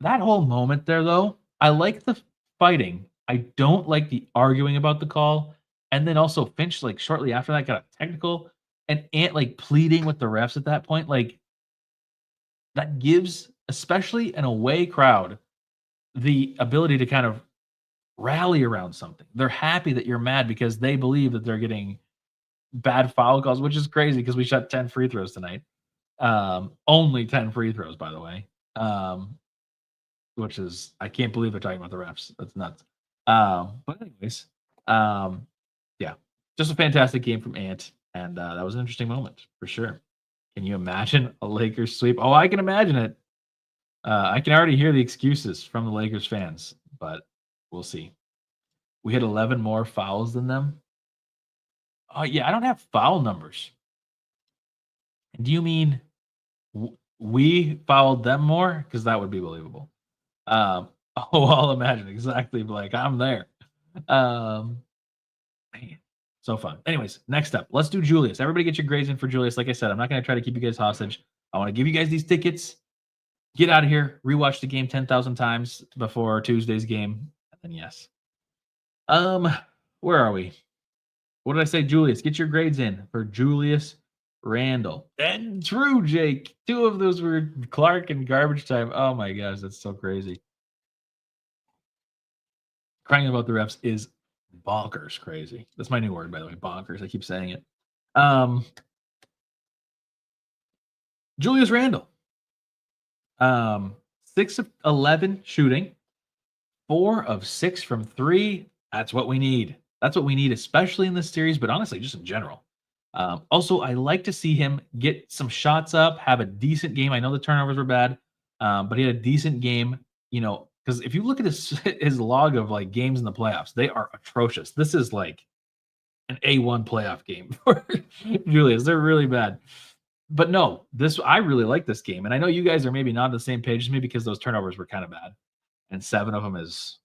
that whole moment there, though. I like the fighting. I don't like the arguing about the call. And then also Finch, like shortly after that, got a technical, and Ant like pleading with the refs at that point. Like that gives, especially an away crowd, the ability to kind of rally around something. They're happy that you're mad because they believe that they're getting bad foul calls, which is crazy because we shot 10 free throws tonight. Only 10 free throws, by the way. Which is, I can't believe they're talking about the refs. That's nuts. But anyways, yeah, just a fantastic game from Ant, and that was an interesting moment for sure. Can you imagine a Lakers sweep? Oh, I can imagine it. I can already hear the excuses from the Lakers fans, but we'll see. We had 11 more fouls than them. Oh, yeah, I don't have foul numbers. Do you mean we fouled them more? Because that would be believable. Oh, I'll imagine exactly like I'm there. Man, so fun. Anyways, next up, let's do Julius. Everybody get your grades in for Julius. Like I said, I'm not going to try to keep you guys hostage. I want to give you guys these tickets. Get out of here. Rewatch the game 10,000 times before Tuesday's game. And then yes. Where are we? What did I say, Julius? Get your grades in for Julius Randle. And true, Jake. 2 of those were Clark and garbage time. Oh my gosh, that's so crazy. Crying about the refs is bonkers crazy. That's my new word, by the way. Bonkers. I keep saying it. Julius Randle. 6 of 11 shooting, 4 of 6 from 3. That's what we need. That's what we need, especially in this series, but honestly, just in general. Also, I like to see him get some shots up, have a decent game. I know the turnovers were bad, but he had a decent game, because if you look at his log of like games in the playoffs, they are atrocious. This is like an A1 playoff game for Julius. They're really bad. But no, I really like this game. And I know you guys are maybe not on the same page, maybe because those turnovers were kind of bad. And 7 of them is,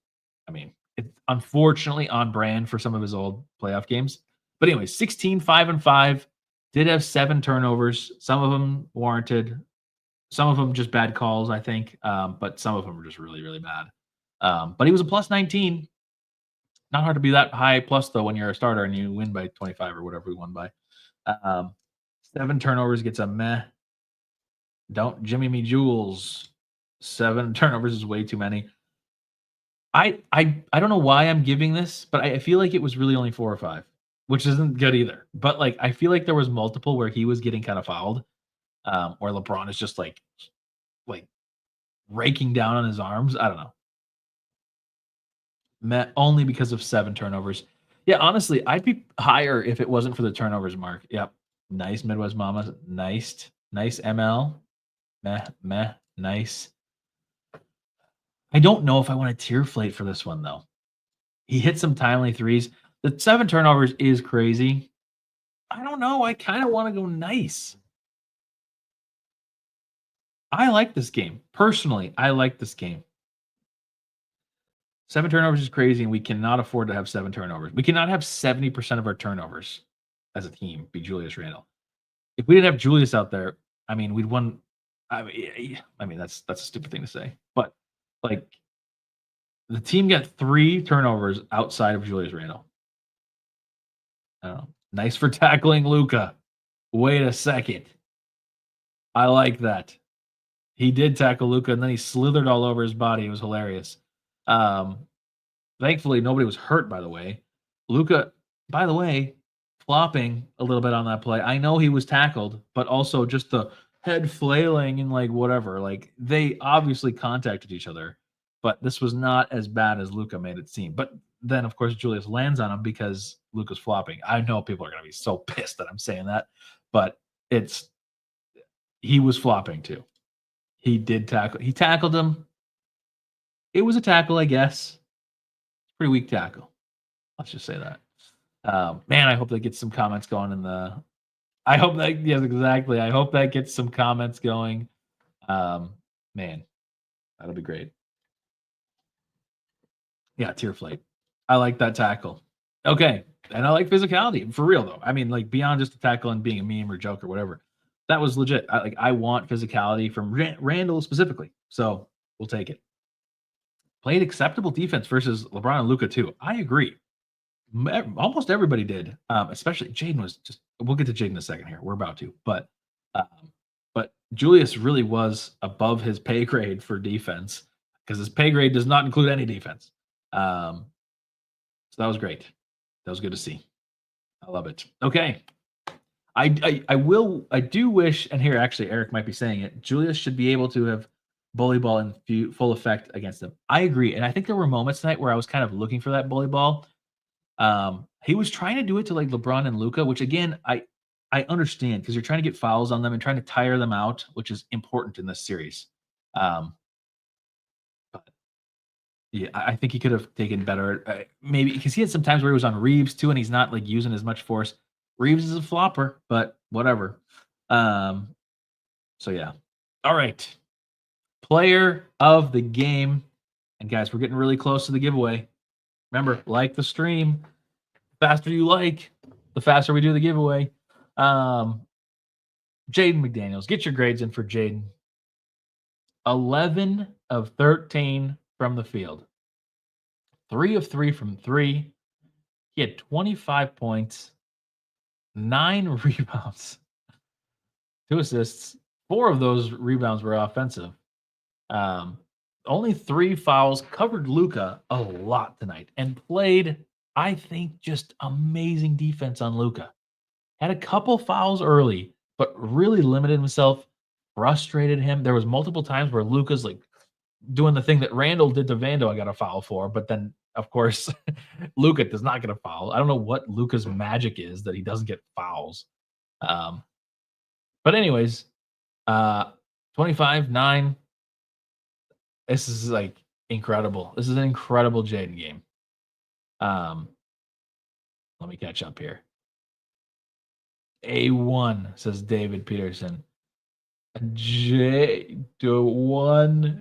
it's unfortunately on brand for some of his old playoff games. But anyway, 16, 5 and 5, did have 7 turnovers. Some of them warranted, some of them just bad calls, I think. But some of them were just really, really bad. But he was a plus 19. Not hard to be that high plus, though, when you're a starter and you win by 25 or whatever we won by. 7 turnovers gets a meh. Don't Jimmy me Jules. 7 turnovers is way too many. I don't know why I'm giving this, but I feel like it was really only 4 or 5, which isn't good either. But like I feel like there was multiple where he was getting kind of fouled, or LeBron is just like raking down on his arms. I don't know. Meh, only because of 7 turnovers. Yeah, honestly, I'd be higher if it wasn't for the turnovers, Mark. Yep. Nice Midwest Mama. Nice ML. Meh. Nice. I don't know if I want to tear flate for this one, though. He hit some timely threes. The 7 turnovers is crazy. I don't know. I kind of want to go nice. I like this game. Personally, I like this game. 7 turnovers is crazy, and we cannot afford to have 7 turnovers. We cannot have 70% of our turnovers as a team be Julius Randle. If we didn't have Julius out there, we'd won. That's a stupid thing to say, but like the team got 3 turnovers outside of Julius Randle. I don't know. Nice for tackling Luka. Wait a second. I like that. He did tackle Luka, and then he slithered all over his body. It was hilarious. Thankfully, nobody was hurt, by the way. Luka, by the way, flopping a little bit on that play. I know he was tackled, but also just the head flailing and like whatever. Like they obviously contacted each other, but this was not as bad as Luka made it seem. But then, of course, Julius lands on him because Luka's flopping. I know people are going to be so pissed that I'm saying that, but he was flopping too. He did tackle. He tackled him. It was a tackle, I guess. Pretty weak tackle. Let's just say that. Man, I hope that gets some comments going I hope that gets some comments going. Man, that'll be great. Yeah, tear flate. I like that tackle. Okay. And I like physicality. For real, though. Like beyond just a tackle and being a meme or joke or whatever. That was legit. I want physicality from Randle specifically. So we'll take it. Played acceptable defense versus LeBron and Luka too. I agree. Almost everybody did. Especially Jaden was just. We'll get to Jaden in a second here. We're about to, um, but Julius really was above his pay grade for defense because his pay grade does not include any defense. So that was great. That was good to see. I love it. Okay. I do wish, and here actually Eric might be saying it, Julius should be able to have bully ball in full effect against them. I agree. And I think there were moments tonight where I was kind of looking for that bully ball. He was trying to do it to like LeBron and Luka, which again, I understand because you're trying to get fouls on them and trying to tire them out, which is important in this series. But yeah, I think he could have taken better. Maybe because he had some times where he was on Reeves too, and he's not like using as much force. Reeves is a flopper, but whatever. So yeah. All right. Player of the game. And guys, we're getting really close to the giveaway. Remember, like the stream. The faster you like, the faster we do the giveaway. Jaden McDaniels. Get your grades in for Jaden. 11 of 13 from the field. 3 of 3 from 3. He had 25 points. 9 rebounds, 2 assists. 4 of those rebounds were offensive. Only 3 fouls. Covered Luka a lot tonight and played, I think, just amazing defense on Luka. Had a couple fouls early, but really limited himself. Frustrated him. There was multiple times where Luka's like doing the thing that Randall did to Vando. I got a foul for, but then of course, Luka does not get a foul. I don't know what Luka's magic is that he doesn't get fouls. But anyways, 25-9. This is like incredible. This is an incredible Jaden game. Let me catch up here. A1, says David Peterson. J1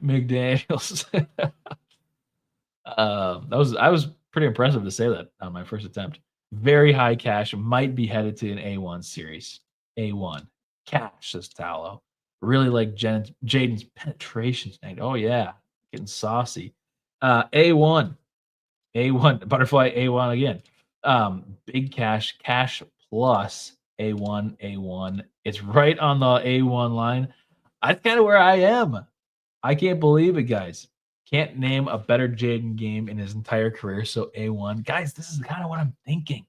McDaniels. I was pretty impressive to say that on my first attempt. Very high cash, might be headed to an A1 series. A1 cash, says Tallow. Really like Jaden's penetration tonight. Oh yeah, getting saucy. A1 butterfly A1 again. Big cash plus A1. It's right on the A1 line. That's kind of where I am. I can't believe it, guys. Can't name a better Jaden game in his entire career. So A1. Guys, this is kind of what I'm thinking.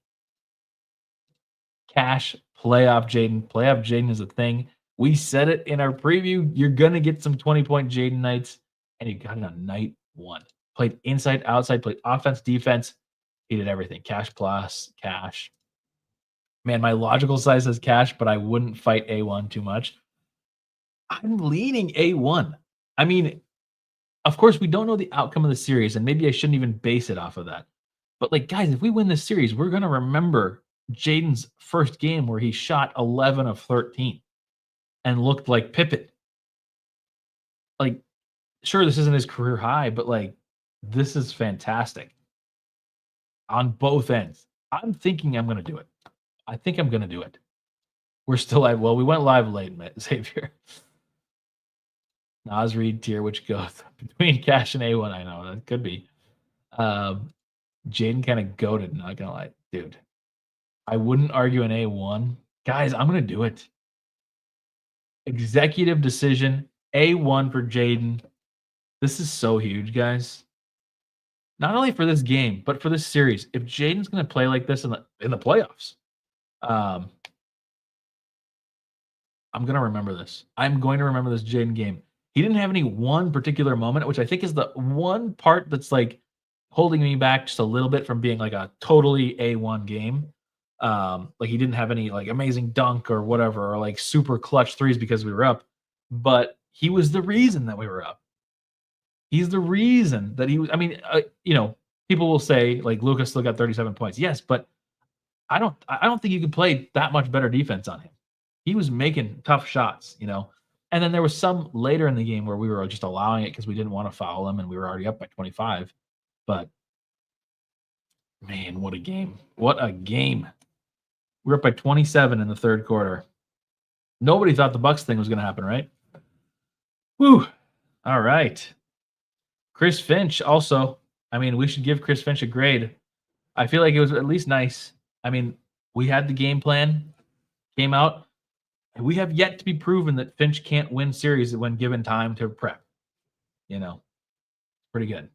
Cash, playoff Jaden. Playoff Jaden is a thing. We said it in our preview. You're going to get some 20-point Jaden nights. And you got it on night 1. Played inside, outside, played offense, defense. He did everything. Cash plus, cash. Man, my logical side says cash, but I wouldn't fight A1 too much. I'm leaning A1. I mean, of course, we don't know the outcome of the series, and maybe I shouldn't even base it off of that. But, like, guys, if we win this series, we're going to remember Jaden's first game where he shot 11 of 13 and looked like Pippen. Like, sure, this isn't his career high, but, like, this is fantastic on both ends. I'm thinking I'm going to do it. I think I'm going to do it. We're still live. Well, we went live late, Xavier. Nas Reed tier, which goes between cash and A1. I know that could be. Jaden kind of goated, not gonna lie. Dude, I wouldn't argue an A1. Guys, I'm gonna do it. Executive decision, A1 for Jaden. This is so huge, guys. Not only for this game, but for this series. If Jaden's gonna play like this in the playoffs, I'm gonna remember this. I'm going to remember this Jaden game. He didn't have any one particular moment, which I think is the one part that's like holding me back just a little bit from being like a totally A1 game. Like he didn't have any like amazing dunk or whatever, or like super clutch threes because we were up, but he was the reason that we were up. He's the reason that he was. I mean, people will say like Lucas still got 37 points. Yes, but I don't think you could play that much better defense on him. He was making tough shots, And then there was some later in the game where we were just allowing it because we didn't want to foul him and we were already up by 25. But man, what a game. What a game. We were up by 27 in the third quarter. Nobody thought the Bucks thing was going to happen, right? Whew. All right. Chris Finch also. I mean, we should give Chris Finch a grade. I feel like it was at least nice. I mean, we had the game plan, came out. And we have yet to be proven that Finch can't win series when given time to prep. You know, pretty good.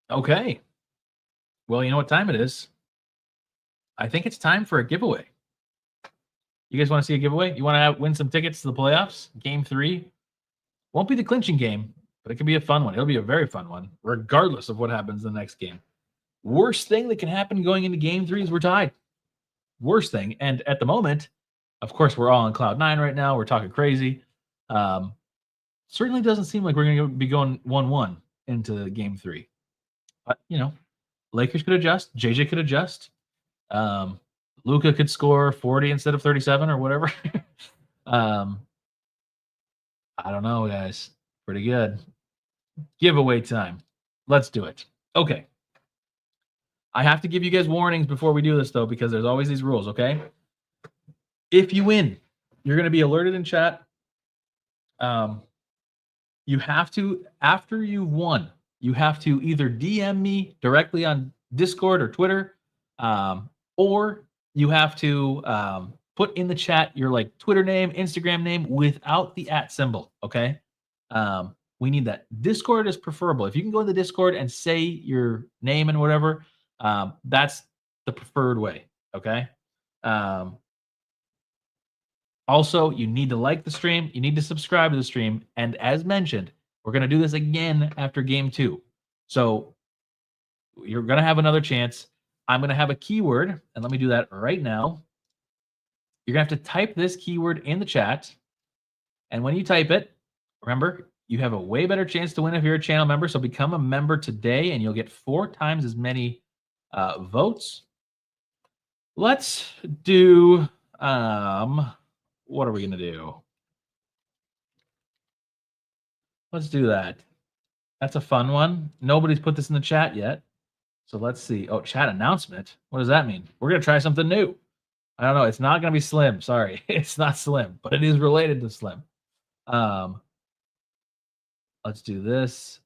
Okay. Well, you know what time it is? I think it's time for a giveaway. You guys want to see a giveaway? You want to win some tickets to the playoffs? Game 3. Won't be the clinching game, but it can be a fun one. It'll be a very fun one, regardless of what happens in the next game. Worst thing that can happen going into Game 3 is we're tied. Worst thing. And at the moment, of course, we're all on cloud 9 right now. We're talking crazy. Certainly doesn't seem like we're going to be going 1-1 into Game 3. But, you know, Lakers could adjust. JJ could adjust. Luka could score 40 instead of 37 or whatever. I don't know, guys. Pretty good. Giveaway time. Let's do it. Okay. I have to give you guys warnings before we do this, though, because there's always these rules, okay? If you win, you're going to be alerted in chat. You have to, after you've won, you have to either DM me directly on Discord or Twitter, or you have to put in the chat your like Twitter name, Instagram name without the @ symbol, okay? We need that. Discord is preferable. If you can go in the Discord and say your name and whatever, that's the preferred way, okay? Also, you need to like the stream. You need to subscribe to the stream. And as mentioned, we're going to do this again after Game 2. So you're going to have another chance. I'm going to have a keyword, and let me do that right now. You're going to have to type this keyword in the chat. And when you type it, remember, you have a way better chance to win if you're a channel member. So become a member today, and you'll get 4 times as many votes. Let's do, what are we going to do? Let's do that. That's a fun one. Nobody's put this in the chat yet. So let's see. Oh, chat announcement. What does that mean? We're going to try something new. I don't know. It's not going to be Slim. Sorry. It's not Slim, but it is related to Slim. Let's do this.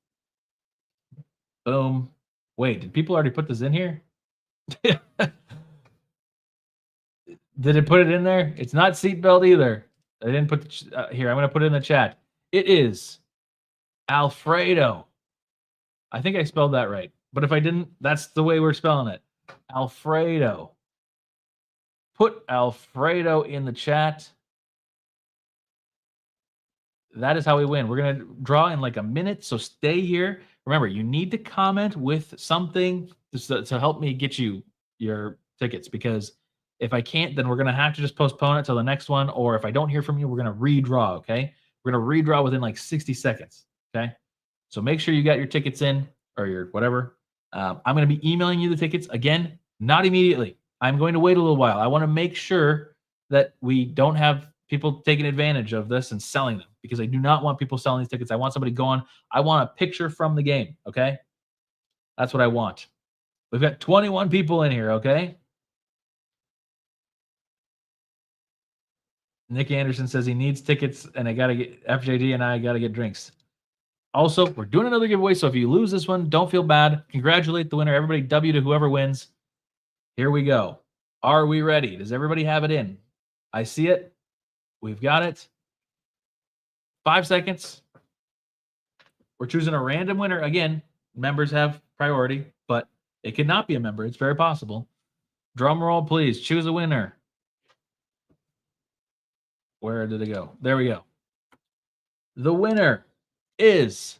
Boom. Wait, did people already put this in here? Did it put it in there? It's not seatbelt either. I didn't put the here. I'm going to put it in the chat. It is Alfredo. I think I spelled that right. But if I didn't, that's the way we're spelling it. Alfredo. Put Alfredo in the chat. That is how we win. We're going to draw in like a minute, so stay here. Remember, you need to comment with something to help me get you your tickets, because if I can't, then we're going to have to just postpone it till the next one, or if I don't hear from you, we're going to redraw, okay? We're going to redraw within like 60 seconds, okay? So make sure you got your tickets in, or your whatever. I'm going to be emailing you the tickets. Again, not immediately. I'm going to wait a little while. I want to make sure that we don't have people taking advantage of this and selling them, because I do not want people selling these tickets. I want somebody going. I want a picture from the game, okay? That's what I want. We've got 21 people in here, okay? Nick Anderson says he needs tickets, and I got to get FJD and I got to get drinks. Also, we're doing another giveaway, so if you lose this one, don't feel bad. Congratulate the winner. Everybody, W to whoever wins. Here we go. Are we ready? Does everybody have it in? I see it. We've got it. 5 seconds. We're choosing a random winner. Again, members have priority, but it could not be a member. It's very possible. Drum roll, please. Choose a winner. Where did it go? There we go. The winner is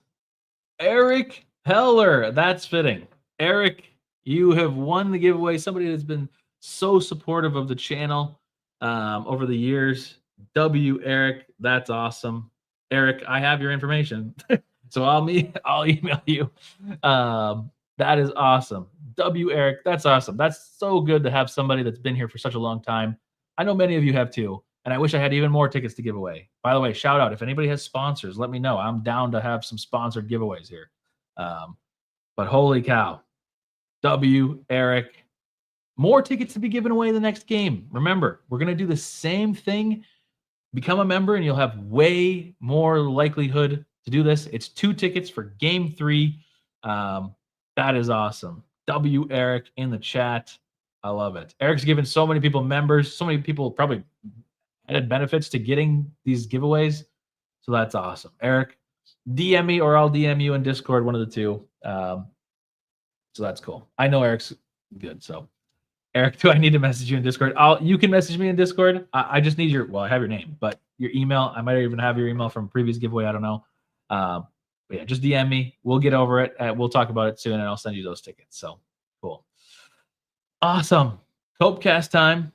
Eric Heller. That's fitting. Eric, you have won the giveaway. Somebody that's been so supportive of the channel over the years. Eric, that's awesome. Eric, I have your information, so I'll email you. That is awesome. Eric, that's awesome. That's so good to have somebody that's been here for such a long time. I know many of you have too. And I wish I had even more tickets to give away. By the way, shout out. If anybody has sponsors, let me know. I'm down to have some sponsored giveaways here. But holy cow. Eric. More tickets to be given away in the next game. Remember, we're going to do the same thing. Become a member, and you'll have way more likelihood to do this. It's 2 tickets for Game 3. That is awesome. W. Eric in the chat. I love it. Eric's given so many people members. So many people probably added benefits to getting these giveaways. So that's awesome. Eric, DM me or I'll DM you in Discord, one of the two. So that's cool. I know Eric's good. So Eric, do I need to message you in Discord? You can message me in Discord. I just need I have your name, but your email. I might even have your email from previous giveaway. I don't know. But yeah, just DM me. We'll get over it. We'll talk about it soon, and I'll send you those tickets. So cool. Awesome. Copecast time.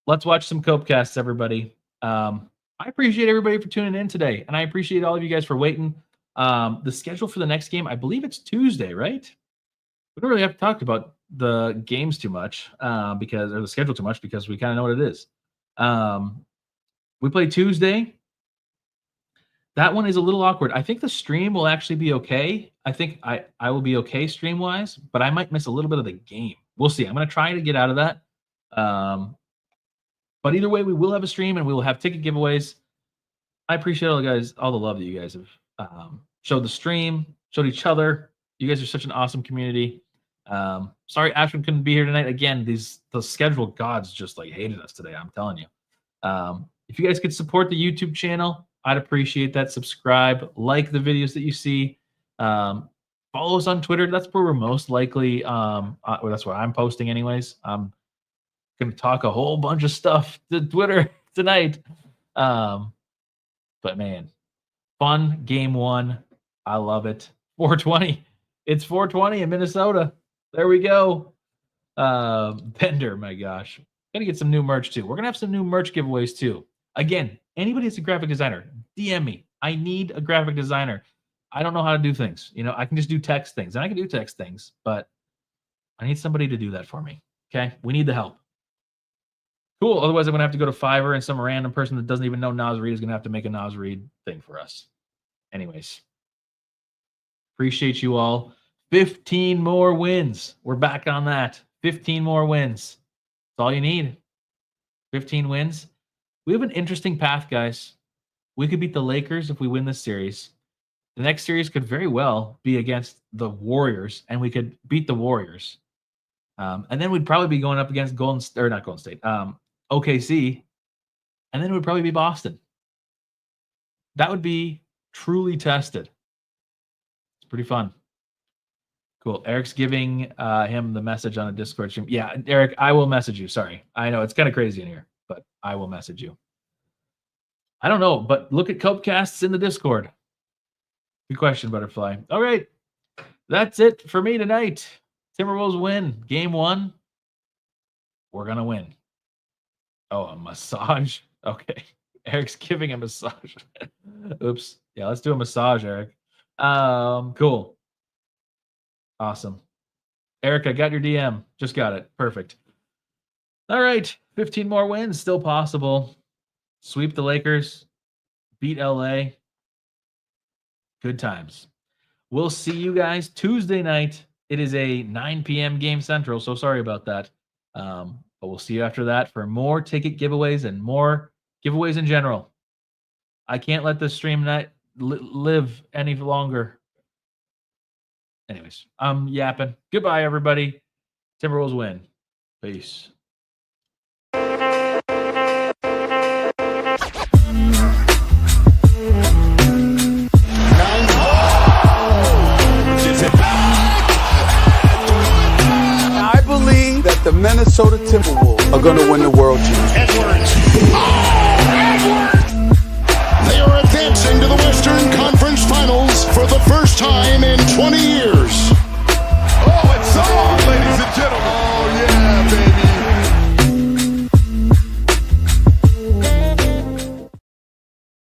Let's watch some Copecasts, everybody. I appreciate everybody for tuning in today, and I appreciate all of you guys for waiting. The schedule for the next game, I believe it's Tuesday, right? We don't really have to talk about the games too much or the schedule too much because we kind of know what it is. We play Tuesday. That one is a little awkward. I think the stream will actually be okay. I think I will be okay stream-wise, but I might miss a little bit of the game. We'll see. I'm going to try to get out of that. But either way, we will have a stream and we will have ticket giveaways. I appreciate all the love that you guys have showed the stream, showed each other. You guys are such an awesome community. Sorry Ashwin couldn't be here tonight. Again, the schedule gods just like hated us today. I'm telling you. If you guys could support the YouTube channel, I'd appreciate that. Subscribe, like the videos that you see. Follow us on Twitter. That's where we're most likely. That's what I'm posting anyways. I'm going to talk a whole bunch of stuff to Twitter tonight. But man, fun game 1. I love it. 420. It's 420 in Minnesota. There we go. Bender, my gosh. Gonna get some new merch too. We're gonna have some new merch giveaways too. Again, anybody that's a graphic designer, DM me. I need a graphic designer. I don't know how to do things. I can just do text things, and I can do text things, but I need somebody to do that for me. Okay, we need the help. Cool. Otherwise, I'm gonna have to go to Fiverr, and some random person that doesn't even know Nas Reed is gonna have to make a Nas Reed thing for us. Anyways, appreciate you all. 15 more wins. We're back on that. 15 more wins. That's all you need. 15 wins. We have an interesting path, guys. We could beat the Lakers if we win this series. The next series could very well be against the Warriors, and we could beat the Warriors. And then we'd probably be going up against OKC, and then it would probably be Boston. That would be truly tested. It's pretty fun. Cool. Eric's giving him the message on a Discord stream. Yeah, Eric, I will message you. Sorry. I know it's kind of crazy in here, but I will message you. I don't know, but look at Copecasts in the Discord. Good question, Butterfly. All right. That's it for me tonight. Timberwolves win. Game 1. We're going to win. Oh, a massage. Okay. Eric's giving a massage. Oops. Yeah, let's do a massage, Eric. Cool. Awesome. Eric, I got your DM. Just got it. Perfect. All right. 15 more wins. Still possible. Sweep the Lakers. Beat LA. Good times. We'll see you guys Tuesday night. It is a 9 p.m. game Central, so sorry about that. But we'll see you after that for more ticket giveaways and more giveaways in general. I can't let this stream night live any longer. Anyways, I'm yapping. Goodbye, everybody. Timberwolves win. Peace. I believe that the Minnesota Timberwolves are going to win the World Championship. Edwards! They are advancing to the Western Conference Finals for the first time in 20 years.